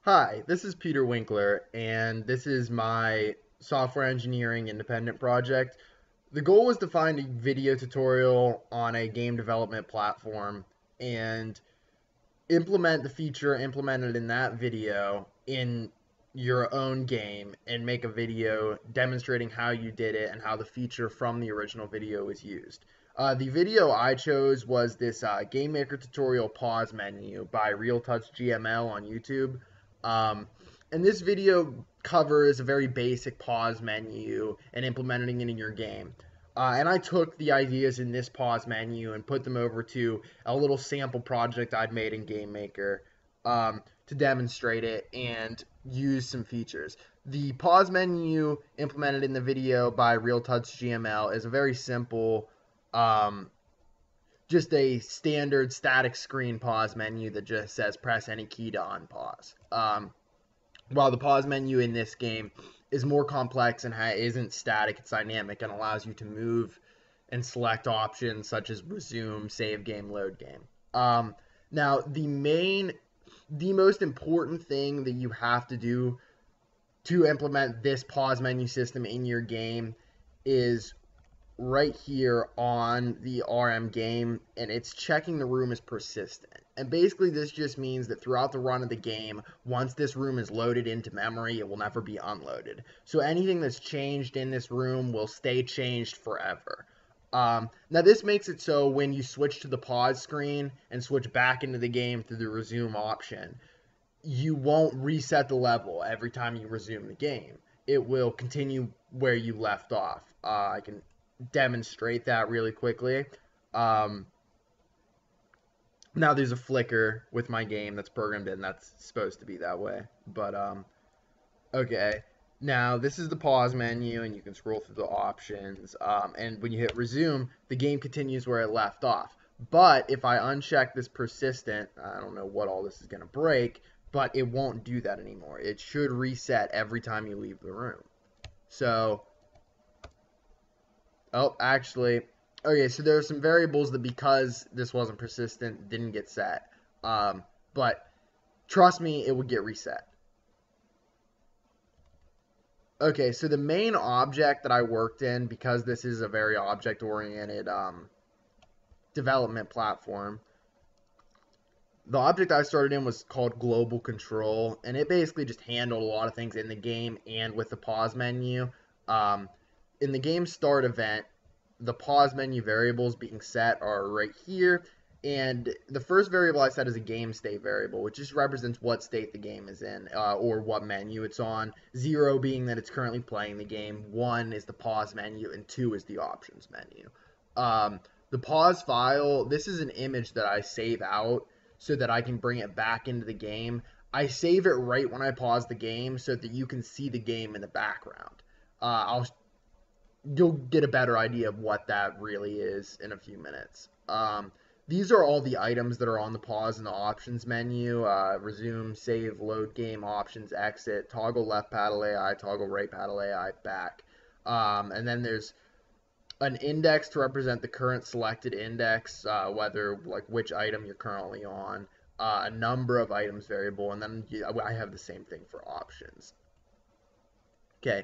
Hi, this is Peter Winkler, and this is my software engineering independent project. The goal was to find a video tutorial on a game development platform and implement the feature implemented in that video in your own game and make a video demonstrating how you did it and how the feature from the original video is used. The video I chose was this Game Maker tutorial pause menu by RealTouch GML on YouTube. Um, and this video covers a very basic pause menu and implementing it in your game. And I took the ideas in this pause menu and put them over to a little sample project I'd made in Game Maker to demonstrate it and use some features. The pause menu implemented in the video by RealTouch GML is a very simple, um, just a standard static screen pause menu that just says press any key to unpause. While the pause menu in this game is more complex and isn't static, it's dynamic and allows you to move and select options such as resume, save game, load game. Now, the most important thing that you have to do to implement this pause menu system in your game is right here on the RM game, and it's checking the room is persistent. And basically this just means that throughout the run of the game, once this room is loaded into memory, it will never be unloaded. So anything that's changed in this room will stay changed forever. Now this makes it so when you switch to the pause screen and switch back into the game through the resume option, you won't reset the level every time you resume the game. It will continue where you left off. I can demonstrate that really quickly. Um, Now there's a flicker with my game that's programmed in. That's supposed to be that way. But okay. Now this is the pause menu, and you can scroll through the options. And when you hit resume, the game continues where it left off. But if I uncheck this persistent, I don't know what all this is going to break, but it won't do that anymore. It should reset every time you leave the room. So oh, actually, okay, so there are some variables that because this wasn't persistent, didn't get set. But trust me, it would get reset. Okay, so the main object that I worked in, because this is a very object-oriented development platform, the object I started in was called Global Control, and it basically just handled a lot of things in the game and with the pause menu. Um, in the game start event, the pause menu variables being set are right here. And the first variable I set is a game state variable, which just represents what state the game is in or what menu it's on. 0 being that it's currently playing the game, 1 is the pause menu, and 2 is the options menu. Um, the pause file, this is an image that I save out so that I can bring it back into the game. I save it right when I pause the game so that you can see the game in the background. You'll get a better idea of what that really is in a few minutes. These are all the items that are on the pause and the options menu. Resume, save, load game, options, exit, toggle left paddle AI, toggle right paddle AI, back. And then there's an index to represent the current selected index, whether like which item you're currently on, a number of items variable, and then I have the same thing for options. Okay,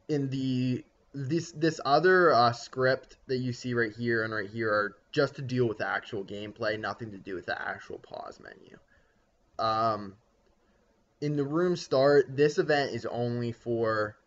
in the this other script that you see right here and right here are just to deal with the actual gameplay, nothing to do with the actual pause menu. Um, in the room start, this event is only for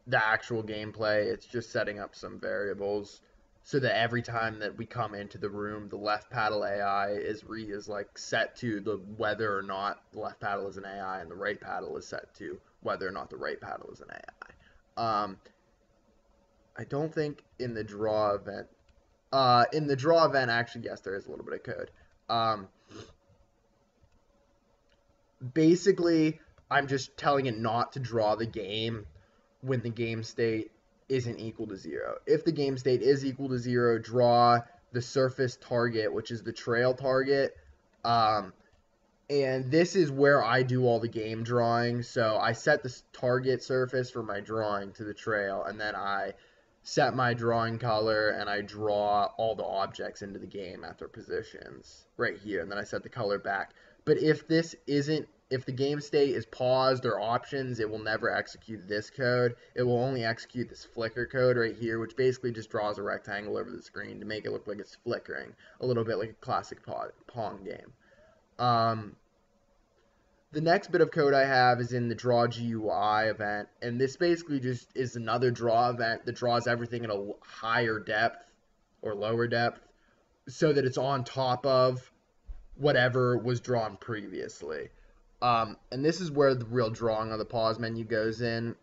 the actual gameplay. It's just setting up some variables so that every time that we come into the room, the left paddle AI is like set to the whether or not the left paddle is an AI, and the right paddle is set to whether or not the right paddle is an AI. I don't think in the draw event. In the draw event, actually, yes, there is a little bit of code. Um, Basically, I'm just telling it not to draw the game when the game state isn't equal to 0. If the game state is equal to 0, draw the surface target, which is the trail target. And this is where I do all the game drawing. So I set the target surface for my drawing to the trail, and then I set my drawing color and I draw all the objects into the game at their positions right here, and then I set the color back. But if if the game state is paused or options, it will never execute this code. It will only execute this flicker code right here, which basically just draws a rectangle over the screen to make it look like it's flickering, a little bit like a classic Pong game. The next bit of code I have is in the draw GUI event, and this basically just is another draw event that draws everything at a higher depth or lower depth so that it's on top of whatever was drawn previously. And this is where the real drawing of the pause menu goes in.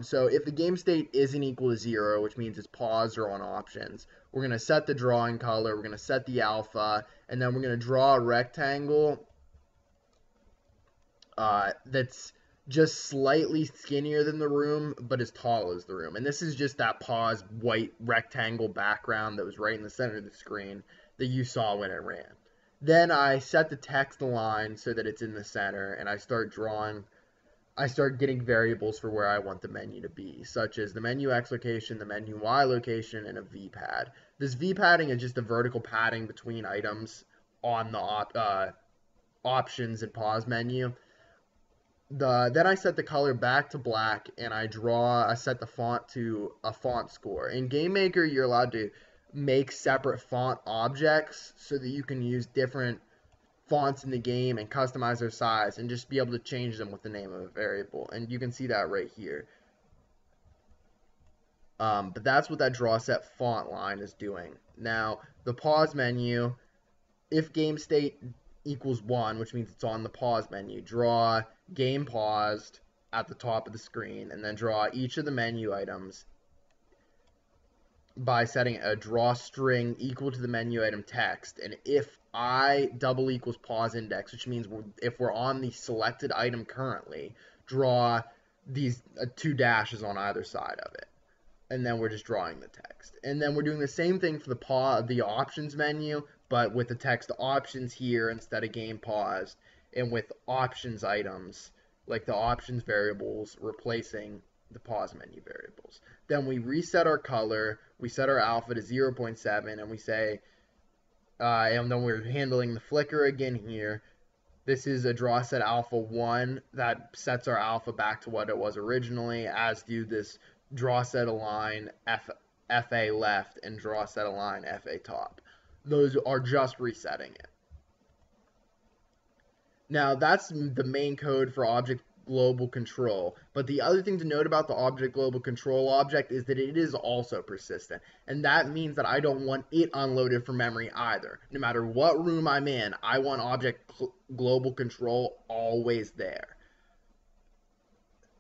So if the game state isn't equal to 0, which means it's paused or on options, we're going to set the drawing color, we're going to set the alpha, and then we're going to draw a rectangle that's just slightly skinnier than the room, but as tall as the room. And this is just that paused white rectangle background that was right in the center of the screen that you saw when it ran. Then I set the text align so that it's in the center, and I start getting variables for where I want the menu to be, such as the menu X location, the menu Y location, and a V pad. This V padding is just the vertical padding between items on the options and pause menu. Then I set the color back to black, and I set the font to a font score. In GameMaker, you're allowed to make separate font objects so that you can use different fonts in the game and customize their size and just be able to change them with the name of a variable. And you can see that right here. But that's what that draw set font line is doing. Now, the pause menu, if game state equals 1, which means it's on the pause menu, draw game paused at the top of the screen, and then draw each of the menu items by setting a draw string equal to the menu item text. And if I double equals pause index, which means if we're on the selected item currently, draw these 2 dashes on either side of it. And then we're just drawing the text. And then we're doing the same thing for the options menu, but with the text options here instead of game paused, and with options items, like the options variables replacing the pause menu variables. Then we reset our color, we set our alpha to 0.7, and we say, and then we're handling the flicker again here. This is a draw set alpha 1 that sets our alpha back to what it was originally, as do this draw set align FA left and draw set align FA top. Those are just resetting it. Now that's the main code for object global control, but the other thing to note about the object global control object is that it is also persistent, and that means that I don't want it unloaded from memory either. No matter what room I'm in, I want object global control always there.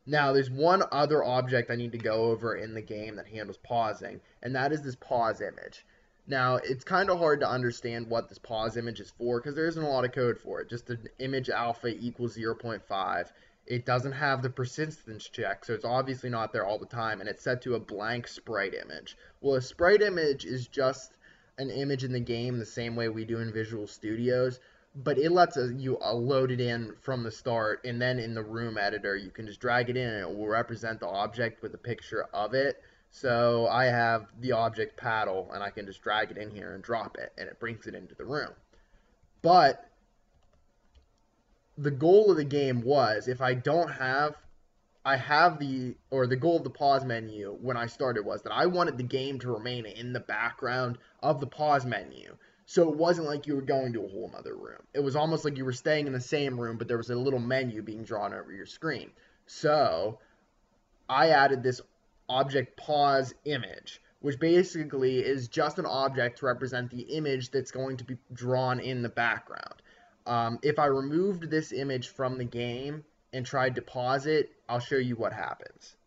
Now, there's one other object I need to go over in the game that handles pausing, and that is this pause image. Now, it's kind of hard to understand what this pause image is for because there isn't a lot of code for it. Just an image alpha equals 0.5. It doesn't have the persistence check, so it's obviously not there all the time, and it's set to a blank sprite image. Well, a sprite image is just an image in the game the same way we do in Visual Studios, but it lets you load it in from the start, and then in the room editor you can just drag it in and it will represent the object with a picture of it. So I have the object paddle, and I can just drag it in here and drop it, and it brings it into the room. But the goal of the game was, if I don't have, the goal of the pause menu when I started was that I wanted the game to remain in the background of the pause menu. So it wasn't like you were going to a whole other room. It was almost like you were staying in the same room, but there was a little menu being drawn over your screen. So I added this object pause image, which basically is just an object to represent the image that's going to be drawn in the background. If I removed this image from the game and tried to pause it, I'll show you what happens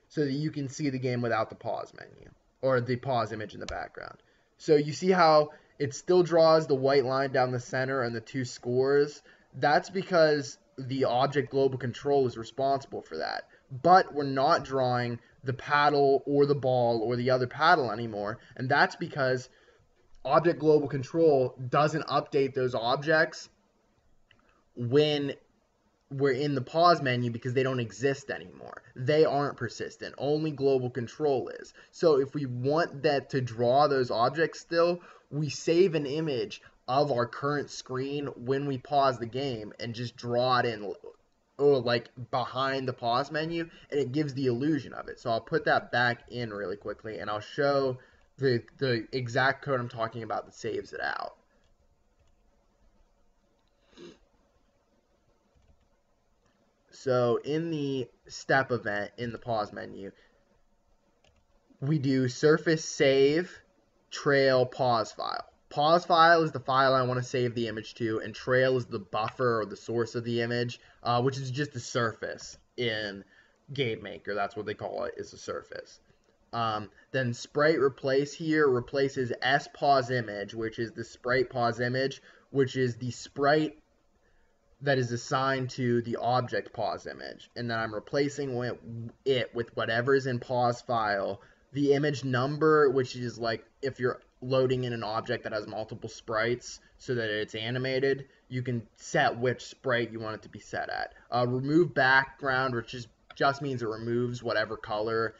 so that you can see the game without the pause menu or the pause image in the background. So you see how it still draws the white line down the center and the 2 scores. That's because the object global control is responsible for that. But we're not drawing the paddle or the ball or the other paddle anymore, and that's because object global control doesn't update those objects when we're in the pause menu because they don't exist anymore. They aren't persistent. Only global control is. So if we want that to draw those objects still, we save an image of our current screen when we pause the game and just draw it in like behind the pause menu, and it gives the illusion of it. So I'll put that back in really quickly, and I'll show the exact code I'm talking about that saves it out. So in the step event in the pause menu, we do surface save trail pause file. Pause file is the file I want to save the image to, and trail is the buffer or the source of the image, which is just the surface in GameMaker. That's what they call it, is a surface. Then sprite replace here replaces spauseImage, which is the sprite pause image, which is the sprite that is assigned to the object pause image. And then I'm replacing it with whatever's in pause file. The image number, which is like if you're loading in an object that has multiple sprites so that it's animated, you can set which sprite you want it to be set at. Remove background, which just means it removes whatever color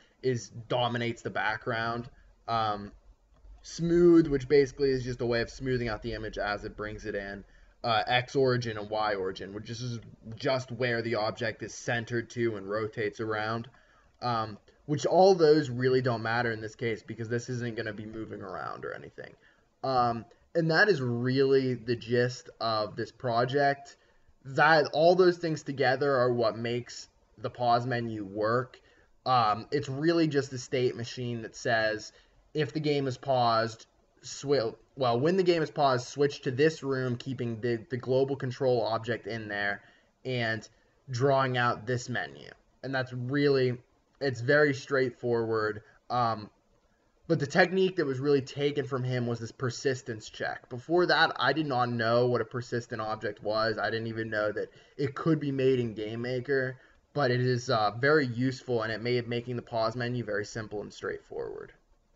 dominates the background. Smooth, which basically is just a way of smoothing out the image as it brings it in. X origin and Y origin, which is just where the object is centered to and rotates around. Which all those really don't matter in this case because this isn't going to be moving around or anything. And that is really the gist of this project. That all those things together are what makes the pause menu work. It's really just a state machine that says if the game is paused, when the game is paused, switch to this room, keeping the global control object in there and drawing out this menu. And that's really, it's very straightforward. But the technique that was really taken from him was this persistence check. Before that, I did not know what a persistent object was. I didn't even know that it could be made in GameMaker. But it is very useful, and it made making the pause menu very simple and straightforward.